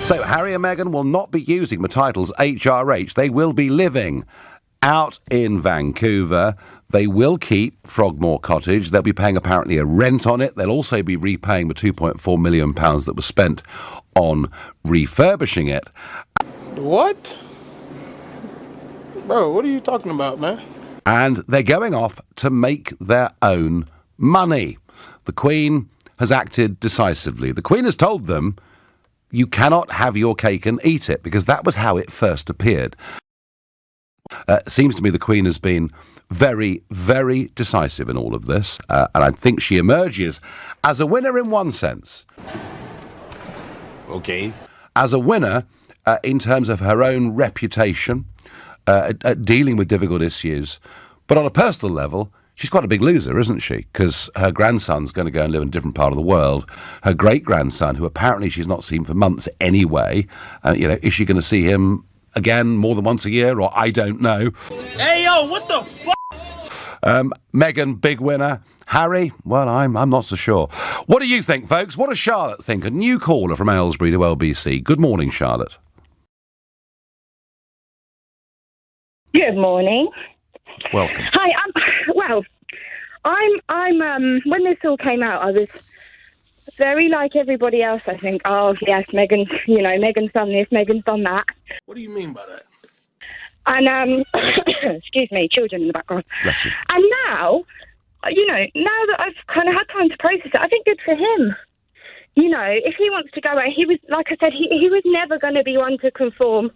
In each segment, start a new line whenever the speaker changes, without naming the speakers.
So Harry and Meghan will not be using the titles HRH. They will be living out in Vancouver. They will keep Frogmore Cottage. They'll be paying apparently a rent on it. They'll also be repaying the £2.4 million that was spent on refurbishing it.
What? Bro, what are you talking about, man?
And they're going off to make their own money. The Queen has acted decisively. The Queen has told them, you cannot have your cake and eat it, because that was how it first appeared. It seems to me the Queen has been very, very decisive in all of this, and I think she emerges as a winner in one sense.
Okay.
As a winner in terms of her own reputation, at dealing with difficult issues. But on a personal level, she's quite a big loser, isn't she? Because her grandson's going to go and live in a different part of the world. Her great-grandson, who apparently she's not seen for months anyway, is she going to see him again more than once a year, or I don't know.
Hey, yo, what the fuck?
Meghan, big winner. Harry, well, I'm not so sure. What do you think, folks? What does Charlotte think? A new caller from Aylesbury to LBC. Good morning, Charlotte.
Good morning.
Welcome.
Hi. I'm. When this all came out, I was very like everybody else. I think, oh yes, Meghan's done this, Meghan's done that.
What do you mean by that?
And excuse me, children in the background.
Bless you.
And now, now that I've kind of had time to process it, I think good for him. If he wants to go out, he was, like I said, he was never going to be one to conform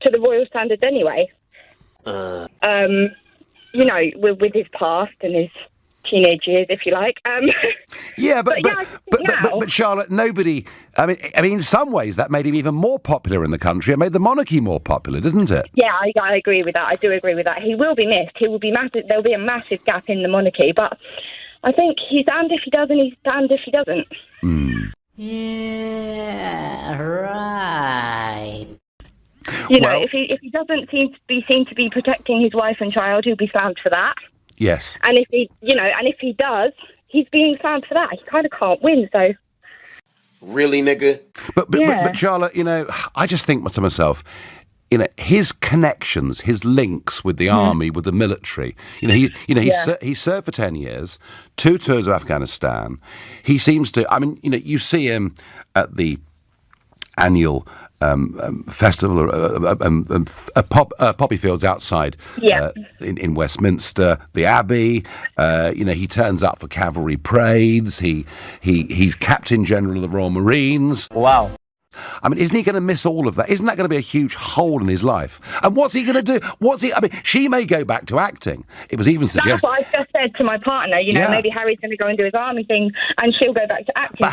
to the royal standards anyway. With his past and his teenage years, if you like.
But Charlotte, nobody. I mean, in some ways, that made him even more popular in the country. It made the monarchy more popular, didn't it?
Yeah, I agree with that. I do agree with that. He will be missed. He will be massive. There'll be a massive gap in the monarchy. But I think he's damned if he does, and he's damned if he doesn't.
Yeah, right.
If he doesn't seem to be protecting his wife and child, he'll be slammed for that.
Yes.
And if he does, he's being slammed for that. He kind of can't win, so.
Really, nigga?
But Charlotte, I just think to myself, his connections, his links with the army, with the military. He served for 10 years, 2 tours of Afghanistan. He seems to. I mean, you see him at the annual festival, poppy fields outside in Westminster, the Abbey. He turns up for cavalry parades. He's Captain General of the Royal Marines.
Wow.
I mean, isn't he going to miss all of that? Isn't that going to be a huge hole in his life? And what's he going to do? She may go back to acting. It was even suggested.
That's what I just said to my partner. Maybe Harry's going to go and do his army thing and she'll go back to acting.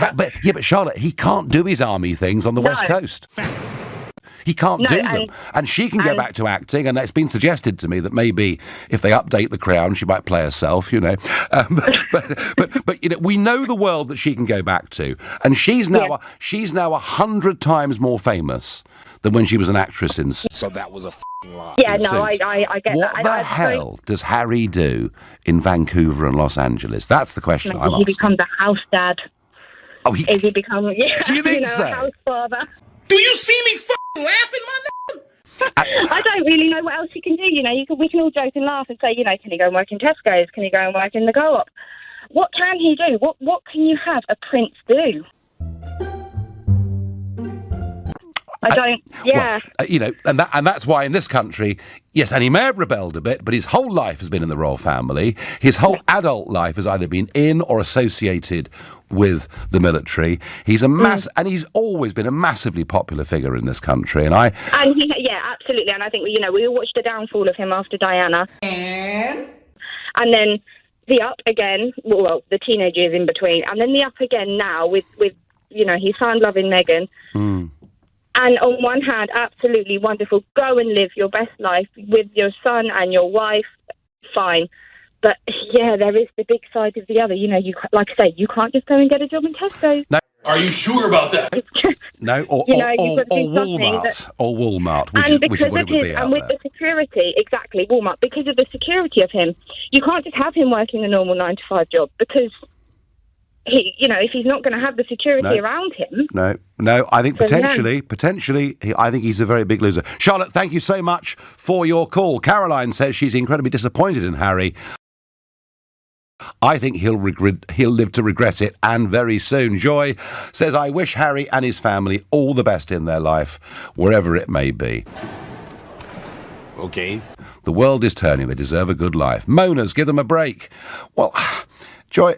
But Charlotte, he can't do his army things on the West Coast. Fact. He can't do them. And she can go back to acting, and it's been suggested to me that maybe if they update The Crown, she might play herself, But we know the world that she can go back to. And she's now 100 times more famous than when she was an actress in...
So that was a lie.
Yeah, no, I get that.
What the hell does Harry do in Vancouver and Los Angeles? That's the question I'm asking.
He becomes a house dad.
Oh,
Is he become... Yeah,
do you think so?
A house father.
Do you see me laughing, my nigga?
I don't really know what else he can do. We can all joke and laugh and say, can he go and work in Tesco's? Can he go and work in the Co-op? What can he do? What can you have a prince do? I don't. Yeah.
Well, and that's why in this country, yes, and he may have rebelled a bit, but his whole life has been in the royal family. His whole adult life has either been in or associated with the military. He's and he's always been a massively popular figure in this country.
Yeah, absolutely. And I think we all watched the downfall of him after Diana, and then the up again. Well, the teenage years in between, and then the up again now with he found love in Meghan. And on one hand, absolutely wonderful. Go and live your best life with your son and your wife. Fine. But, yeah, there is the big side of the other. Like I say, you can't just go and get a job in Tesco.
No.
Are you sure about that?
No, or Walmart. Or Walmart, which is what it would be out
and with
there.
the security, exactly, Walmart, because of the security of him, you can't just have him working a normal 9-to-5 job because, you know, if he's not going to have the security around him.
No. I think
So,
potentially, I think he's a very big loser. Charlotte, thank you so much for your call. Caroline says she's incredibly disappointed in Harry. I think he'll live to regret it, and very soon. Joy says, I wish Harry and his family all the best in their life, wherever it may be.
Okay.
The world is turning. They deserve a good life. Moaners, give them a break. Well, Joy,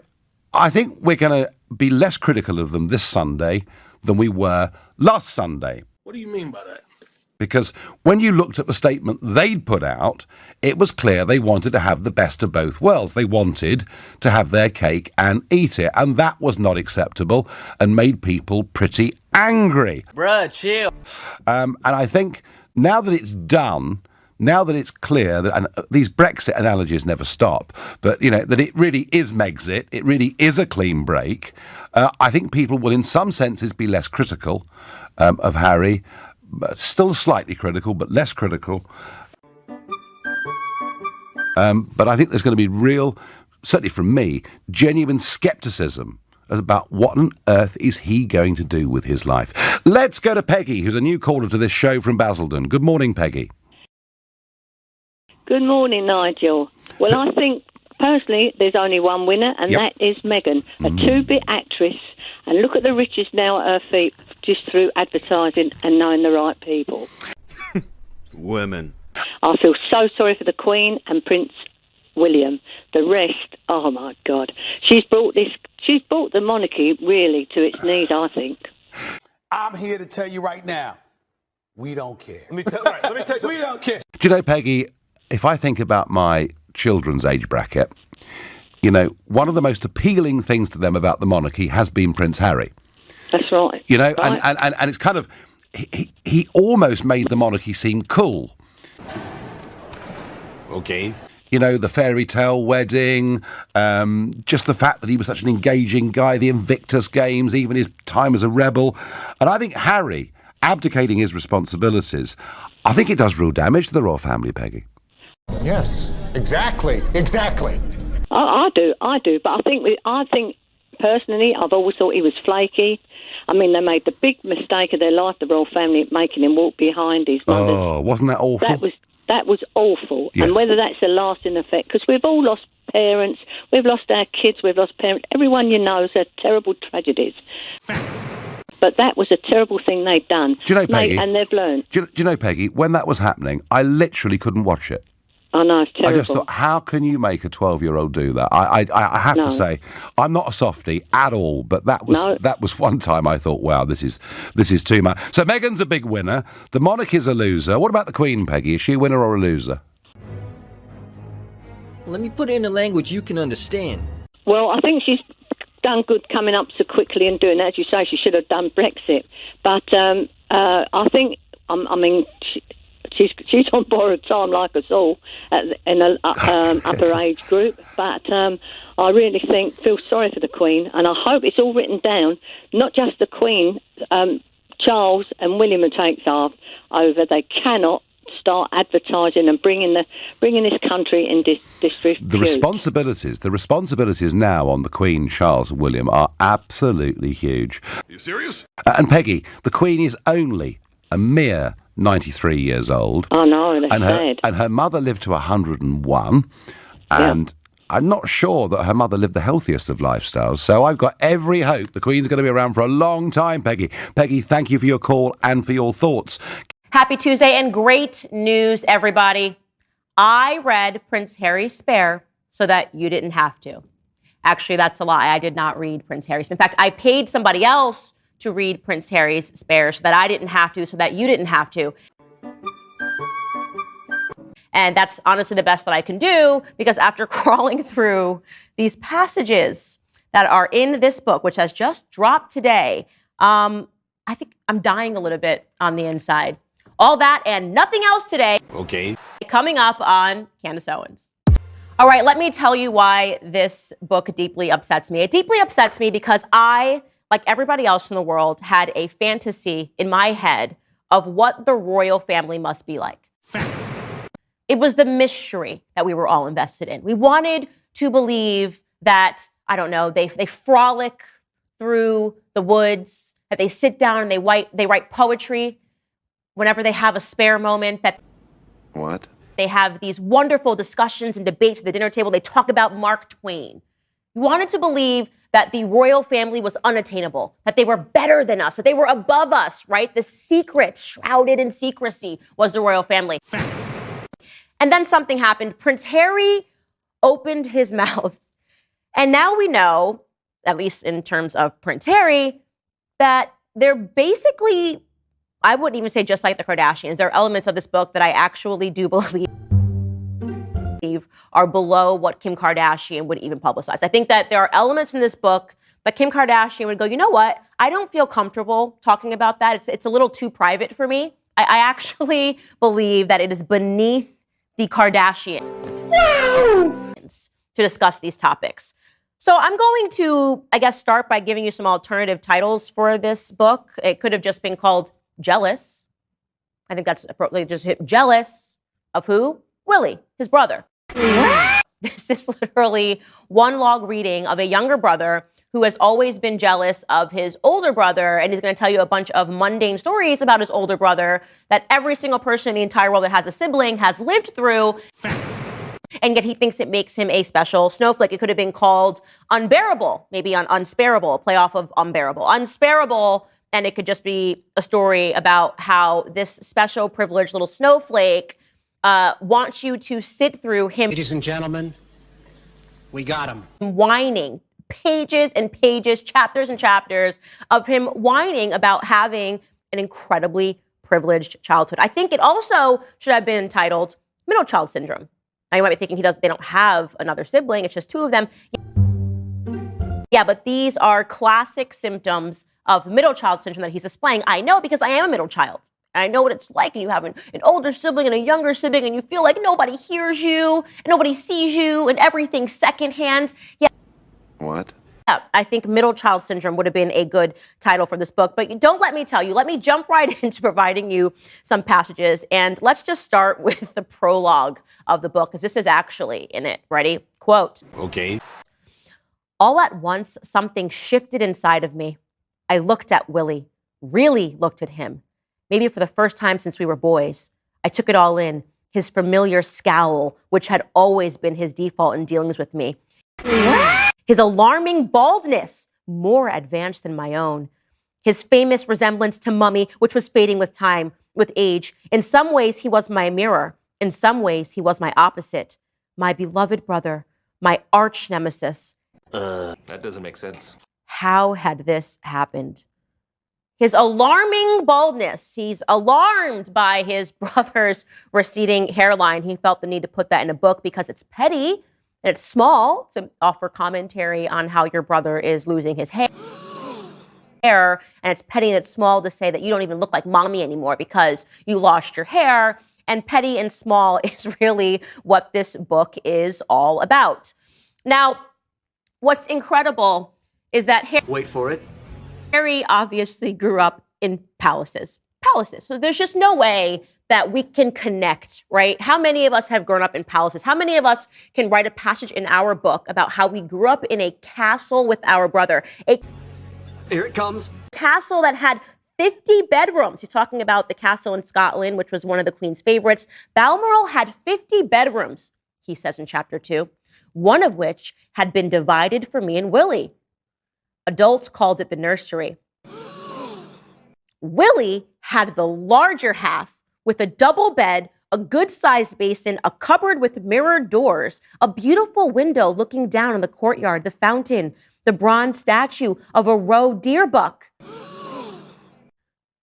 I think we're going to be less critical of them this Sunday than we were last Sunday.
What do you mean by that?
Because when you looked at the statement they'd put out, it was clear they wanted to have the best of both worlds. They wanted to have their cake and eat it, and that was not acceptable and made people pretty angry.
Bruh, chill.
And I think now that it's done, now that it's clear that, and these Brexit analogies never stop, but, that it really is Megxit, it really is a clean break, I think people will in some senses be less critical of Harry, still slightly critical, but less critical. But I think there's going to be real, certainly from me, genuine scepticism about what on earth is he going to do with his life. Let's go to Peggy, who's a new caller to this show from Basildon. Good morning, Peggy.
Good morning, Nigel. Well, I think, personally, there's only one winner, and that is Meghan, a two-bit actress. And look at the riches now at her feet, just through advertising and knowing the right people.
Women.
I feel so sorry for the Queen and Prince William. The rest, oh my God. She's brought the monarchy really to its knees, I think.
I'm here to tell you right now, we don't care.
Let me tell you something.
We don't care.
Do you know, Peggy, if I think about my children's age bracket, one of the most appealing things to them about the monarchy has been Prince Harry.
That's right.
Right. And it's kind of, he almost made the monarchy seem cool.
Okay.
The fairy tale wedding, just the fact that he was such an engaging guy, the Invictus Games, even his time as a rebel. And I think Harry, abdicating his responsibilities, I think it does real damage to the royal family, Peggy.
Yes, exactly.
I do. But I think personally, I've always thought he was flaky. I mean, they made the big mistake of their life, the royal family, making him walk behind his mother.
Oh, wasn't that awful?
That was awful.
Yes.
And whether that's a lasting effect, because we've all lost parents, we've lost our kids, we've lost parents. Everyone you know has had terrible tragedies.
Fact.
But that was a terrible thing they've done.
Do you know, Peggy?
And they've learned.
Do you know, Peggy, when that was happening, I literally couldn't watch it.
I know, it's terrible.
I just thought, how can you make a 12-year-old do that? I have to say, I'm not a softie at all, but that was one time I thought, wow, this is too much. So Meghan's a big winner. The monarch is a loser. What about the Queen, Peggy? Is she a winner or a loser?
Let me put it in a language you can understand.
Well, I think she's done good coming up so quickly and doing that. As you say, she should have done Brexit. But I think, She's on borrowed time like us all in the upper age group. But I really feel sorry for the Queen, and I hope it's all written down, not just the Queen, Charles and William who takes over. They cannot start advertising and bringing this country in disrepute.
The responsibilities now on the Queen, Charles and William are absolutely huge.
Are you serious?
And Peggy, the Queen is only a mere 93 years old.
Oh no, that's sad.
And her mother lived to 101, and I'm not sure that her mother lived the healthiest of lifestyles. So I've got every hope the Queen's going to be around for a long time, Peggy. Peggy, thank you for your call and for your thoughts.
Happy Tuesday and great news, everybody. I read Prince Harry's Spare so that you didn't have to. Actually, that's a lie. I did not read Prince Harry's. In fact, I paid somebody else to read Prince Harry's Spare so that I didn't have to, so that you didn't have to. And that's honestly the best that I can do, because after crawling through these passages that are in this book, which has just dropped today, I think I'm dying a little bit on the inside. All that and nothing else today.
Okay.
Coming up on Candace Owens. All right, let me tell you why this book deeply upsets me. It deeply upsets me because I, like everybody else in the world, had a fantasy in my head of what the royal family must be like.
Fact.
It was the mystery that we were all invested in. We wanted to believe that I don't know, they frolic through the woods, that they sit down and they write poetry whenever they have a spare moment, that
What?
they have these wonderful discussions and debates at the dinner table. They talk about Mark Twain. You wanted to believe that the royal family was unattainable, that they were better than us, that they were above us, right? The secret, shrouded in secrecy, was the royal family.
Fact.
And then something happened. Prince Harry opened his mouth. And now we know, at least in terms of Prince Harry, that they're basically, I wouldn't even say just like the Kardashians. There are elements of this book that I actually do believe are below what Kim Kardashian would even publicize. I think that there are elements in this book that Kim Kardashian would go, you know what? I don't feel comfortable talking about that. It's a little too private for me. I actually believe that it is beneath the Kardashians to discuss these topics. So I'm going to, I guess, start by giving you some alternative titles for this book. It could have just been called Jealous. I think that's appropriate. Just hit jealous of who? Willie, his brother. This is literally one log reading of a younger brother who has always been jealous of his older brother, and he's going to tell you a bunch of mundane stories about his older brother that every single person in the entire world that has a sibling has lived through.
Fact.
And yet he thinks it makes him a special snowflake. It could have been called Unbearable, maybe on Unsparable, a play off of Unbearable. Unsparable, and it could just be a story about how this special privileged little snowflake wants you to sit through him.
Ladies and gentlemen, we got him.
Whining, pages and pages, chapters and chapters of him whining about having an incredibly privileged childhood. I think it also should have been entitled Middle Child Syndrome. Now you might be thinking they don't have another sibling, it's just two of them. Yeah, but these are classic symptoms of middle child syndrome that he's displaying. I know because I am a middle child. And I know what it's like, and you have an older sibling and a younger sibling, and you feel like nobody hears you, and nobody sees you, and everything's secondhand. Yeah.
What?
Yeah, I think middle child syndrome would have been a good title for this book. But don't let me tell you. Let me jump right into providing you some passages. And let's just start with the prologue of the book, because this is actually in it. Ready? Quote.
Okay.
All at once, something shifted inside of me. I looked at Willie, really looked at him. Maybe for the first time since we were boys. I took it all in, his familiar scowl, which had always been his default in dealings with me. His alarming baldness, more advanced than my own. His famous resemblance to Mummy, which was fading with time, with age. In some ways, he was my mirror. In some ways, he was my opposite. My beloved brother, my arch nemesis.
That doesn't make sense.
How had this happened? His alarming baldness. He's alarmed by his brother's receding hairline. He felt the need to put that in a book because it's petty and it's small to offer commentary on how your brother is losing his hair. And it's petty and it's small to say that you don't even look like mommy anymore because you lost your hair. And petty and small is really what this book is all about. Now, what's incredible is that
Wait for it.
Harry obviously grew up in palaces. So there's just no way that we can connect, right? How many of us have grown up in palaces? How many of us can write a passage in our book about how we grew up in a castle with our brother?
Here it comes.
Castle that had 50 bedrooms. He's talking about the castle in Scotland, which was one of the Queen's favorites. Balmoral had 50 bedrooms, he says in chapter 2, one of which had been divided for me and Willie. Adults called it the nursery. Willie had the larger half with a double bed, a good-sized basin, a cupboard with mirrored doors, a beautiful window looking down on the courtyard, the fountain, the bronze statue of a roe deer buck.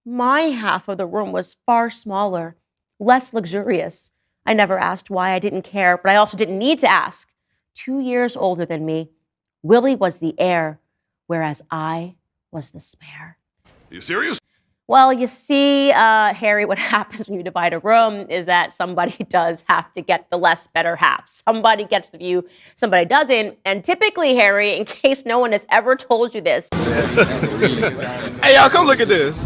My half of the room was far smaller, less luxurious. I never asked why. I didn't care, but I also didn't need to ask. 2 years older than me, Willie was the heir, whereas I was the spare.
You serious?
Well, you see, Harry, what happens when you divide a room is that somebody does have to get the less better half. Somebody gets the view, somebody doesn't. And typically, Harry, in case no one has ever told you this.
Hey, y'all, come look at this.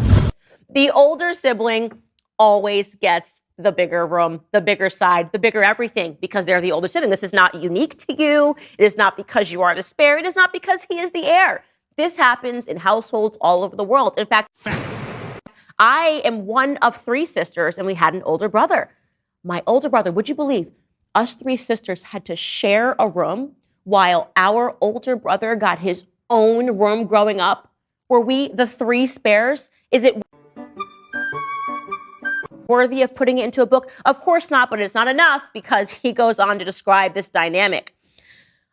The older sibling always gets the bigger room, the bigger side, the bigger everything, because they're the older sibling. This is not unique to you. It is not because you are the spare. It is not because he is the heir. This happens in households all over the world. In fact, I am one of 3 sisters, and we had an older brother. My older brother, would you believe, us 3 sisters had to share a room while our older brother got his own room growing up? Were we the 3 spares? Is it worthy of putting it into a book? Of course not, but it's not enough, because he goes on to describe this dynamic.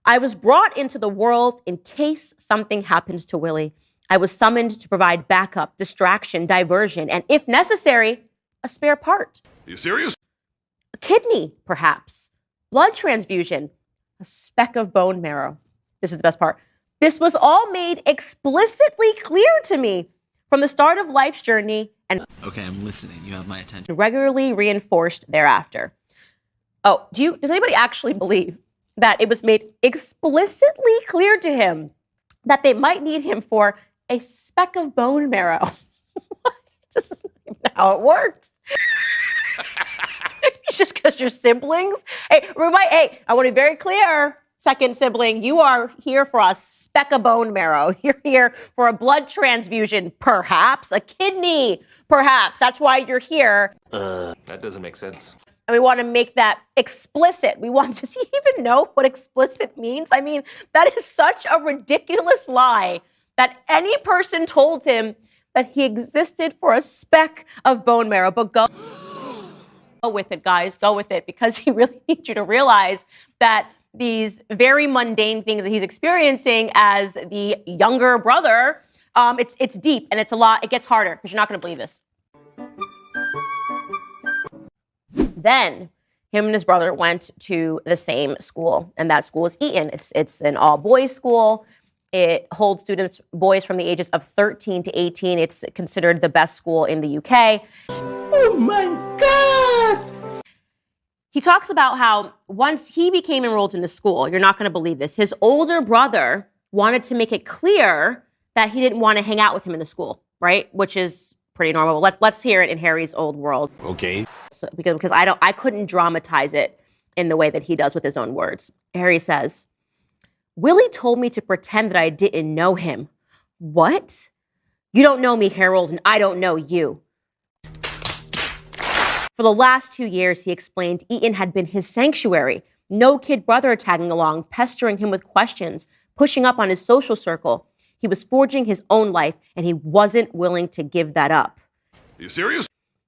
I was brought into the world in case something happens to Willie. I was summoned to provide backup, distraction, diversion, and if necessary, a spare part.
You serious?
A kidney, perhaps. Blood transfusion. A speck of bone marrow. This is the best part. This was all made explicitly clear to me from the start of life's journey and
Okay, I'm listening. You have my attention.
regularly reinforced thereafter. Oh, does anybody actually believe that it was made explicitly clear to him that they might need him for a speck of bone marrow? What? This is not even how it works. Just because you're siblings? Hey, I want to be very clear, second sibling, you are here for a speck of bone marrow. You're here for a blood transfusion, perhaps, a kidney, perhaps. That's why you're here.
That doesn't make sense.
And we want to make that explicit. Does he even know what explicit means? I mean, that is such a ridiculous lie that any person told him that he existed for a speck of bone marrow. But go with it, guys. Go with it, because he really needs you to realize that these very mundane things that he's experiencing as the younger brother, it's deep and it's a lot. It gets harder because you're not going to believe this. Then him and his brother went to the same school, and that school is Eton. It's an all-boys school. It holds boys from the ages of 13 to 18. It's considered the best school in the UK.
Oh my God!
He talks about how once he became enrolled in the school, you're not going to believe this, his older brother wanted to make it clear that he didn't want to hang out with him in the school, right? Which is pretty normal. Let's hear it in Harry's old world.
Okay.
So, because I couldn't dramatize it in the way that he does with his own words. Harry says, Willie told me to pretend that I didn't know him. What? You don't know me, Harold, and I don't know you. For the last 2 years, he explained, Eton had been his sanctuary. No kid brother tagging along, pestering him with questions, pushing up on his social circle. He was forging his own life, and he wasn't willing to give that up.
You serious?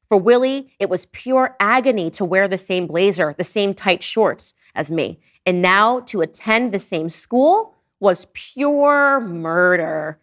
For Willie, it was pure agony to wear the same blazer, the same tight shorts as me. And now to attend the same school was pure murder.